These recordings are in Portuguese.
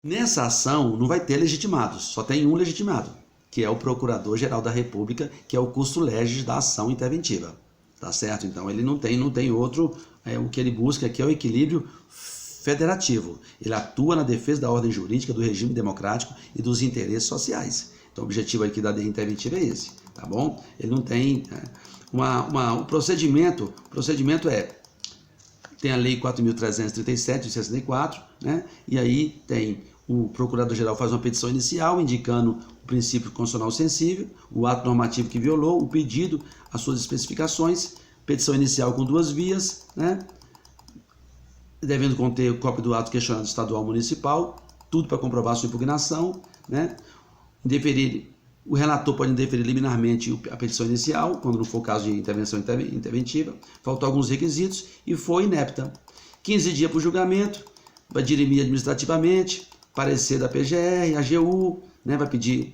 Nessa ação não vai ter legitimados, só tem um legitimado, que é o Procurador-Geral da República, que é o custo legis da ação interventiva. Tá certo? Então ele não tem outro, o que ele busca aqui é o equilíbrio federativo. Ele atua na defesa da ordem jurídica, do regime democrático e dos interesses sociais. Então o objetivo aqui da DI interventiva é esse, tá bom? Ele não tem o procedimento tem a lei 4.337 de 64, né? E aí tem o procurador-geral faz uma petição inicial indicando o princípio constitucional sensível, o ato normativo que violou, o pedido, as suas especificações, petição inicial com 2 vias, né? Devendo conter cópia do ato questionado estadual municipal, tudo para comprovar sua impugnação, né? O relator pode indeferir liminarmente a petição inicial, quando não for caso de intervenção interventiva, faltou alguns requisitos e foi inepta. 15 dias para o julgamento, vai dirimir administrativamente, parecer da PGR, AGU, né? Vai pedir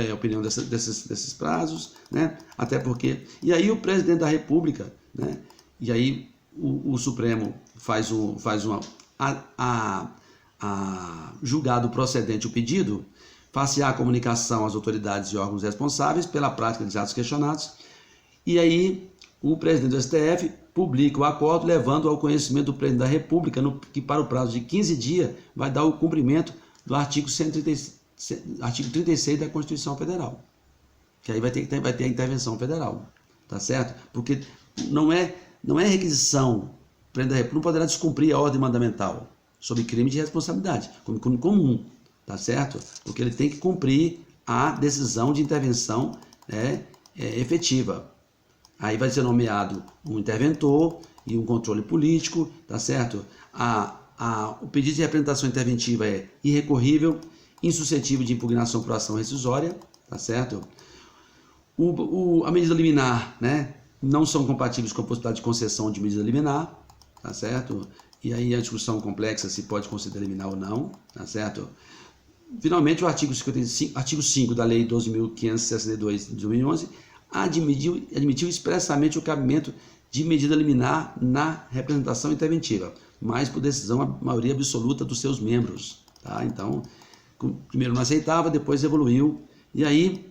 a opinião desses prazos, né? Até porque... E aí o presidente da República, né? E aí o Supremo faz julgado procedente o pedido, far-se-á a comunicação às autoridades e órgãos responsáveis pela prática dos atos questionados, e aí o presidente do STF publica o acordo, levando ao conhecimento do presidente da República, que para o prazo de 15 dias vai dar o cumprimento do artigo 36 da Constituição Federal, que aí vai ter a intervenção federal, tá certo? Porque não é requisição, o presidente da República não poderá descumprir a ordem mandamental sob crime de responsabilidade, como crime comum, tá certo? Porque ele tem que cumprir a decisão de intervenção efetiva. Aí vai ser nomeado um interventor e um controle político, tá certo? O pedido de representação interventiva é irrecorrível, insuscetível de impugnação por ação rescisória, tá certo? A medida liminar, né, não são compatíveis com a possibilidade de concessão de medida liminar, tá certo? E aí a discussão complexa se pode conceder liminar ou não, tá certo? Finalmente, o artigo 5 da Lei 12.562 de 2011 admitiu expressamente o cabimento de medida liminar na representação interventiva, mas por decisão a maioria absoluta dos seus membros. Tá? Então, primeiro não aceitava, depois evoluiu, e aí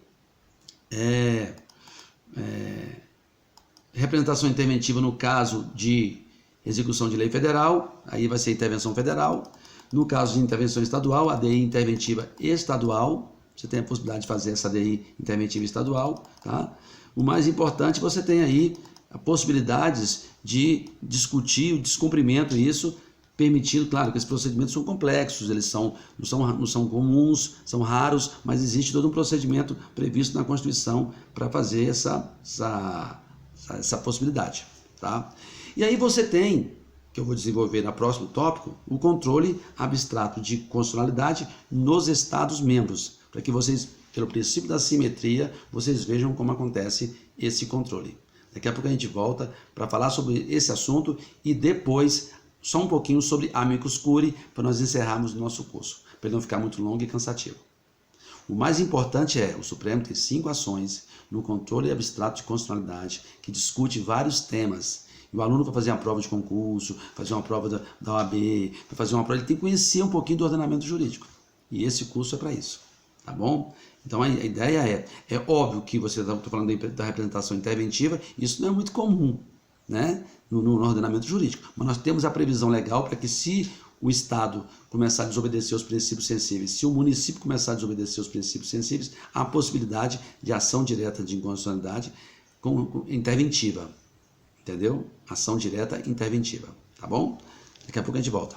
representação interventiva no caso de execução de lei federal, aí vai ser intervenção federal. No caso de intervenção estadual, a DI interventiva estadual, você tem a possibilidade de fazer essa DI interventiva estadual. Tá? O mais importante, você tem aí possibilidades de discutir o descumprimento disso, permitindo, claro, que esses procedimentos são complexos, eles não são comuns, são raros, mas existe todo um procedimento previsto na Constituição para fazer essa possibilidade. Tá? E aí você tem, que eu vou desenvolver no próximo tópico, o controle abstrato de constitucionalidade nos Estados-membros, para que vocês, pelo princípio da simetria, vocês vejam como acontece esse controle. Daqui a pouco a gente volta para falar sobre esse assunto e depois só um pouquinho sobre amicus curiae, para nós encerrarmos o nosso curso, para ele não ficar muito longo e cansativo. O mais importante o Supremo tem 5 ações no controle abstrato de constitucionalidade, que discute vários temas. E o aluno, para fazer uma prova de concurso, fazer uma prova da OAB, para fazer uma prova, ele tem que conhecer um pouquinho do ordenamento jurídico. E esse curso é para isso, tá bom? Então a ideia é óbvio que você está falando da representação interventiva, isso não é muito comum, né, no ordenamento jurídico. Mas nós temos a previsão legal para que, se o Estado começar a desobedecer os princípios sensíveis, se o município começar a desobedecer os princípios sensíveis, há a possibilidade de ação direta de inconstitucionalidade interventiva. Entendeu? Ação direta interventiva, tá bom? Daqui a pouco a gente volta.